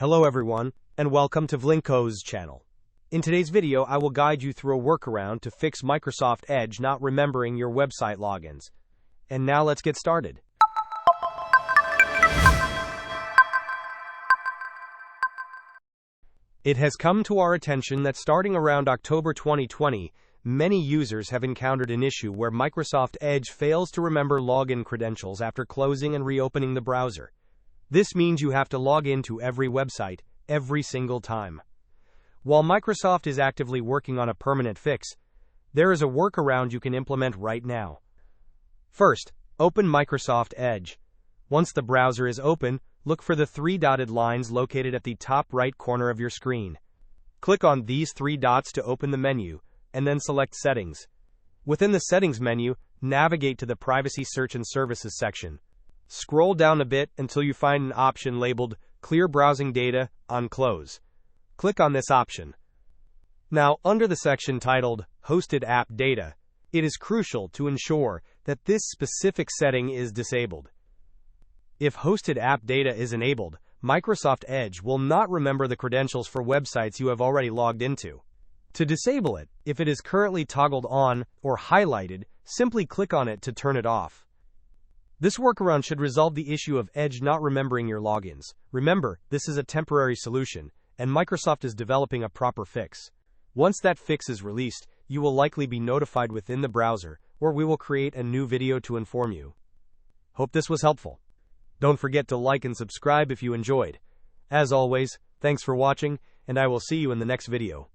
Hello everyone, and welcome to Vlinkoz channel. In today's video, I will guide you through a workaround to fix Microsoft Edge not remembering your website logins. And now let's get started. It has come to our attention that starting around October 2020, many users have encountered an issue where Microsoft Edge fails to remember login credentials after closing and reopening the browser. This means you have to log into every website, every single time. While Microsoft is actively working on a permanent fix, there is a workaround you can implement right now. First, open Microsoft Edge. Once the browser is open, look for the three dotted lines located at the top right corner of your screen. Click on these three dots to open the menu, and then select Settings. Within the Settings menu, navigate to the Privacy Search and Services section. Scroll down a bit until you find an option labeled Clear Browsing Data on Close. Click on this option. Now, under the section titled Hosted App Data, it is crucial to ensure that this specific setting is disabled. If Hosted App Data is enabled, Microsoft Edge will not remember the credentials for websites you have already logged into. To disable it, if it is currently toggled on or highlighted, simply click on it to turn it off. This workaround should resolve the issue of Edge not remembering your logins. Remember, this is a temporary solution, and Microsoft is developing a proper fix. Once that fix is released, you will likely be notified within the browser, or we will create a new video to inform you. Hope this was helpful. Don't forget to like and subscribe if you enjoyed. As always, thanks for watching, and I will see you in the next video.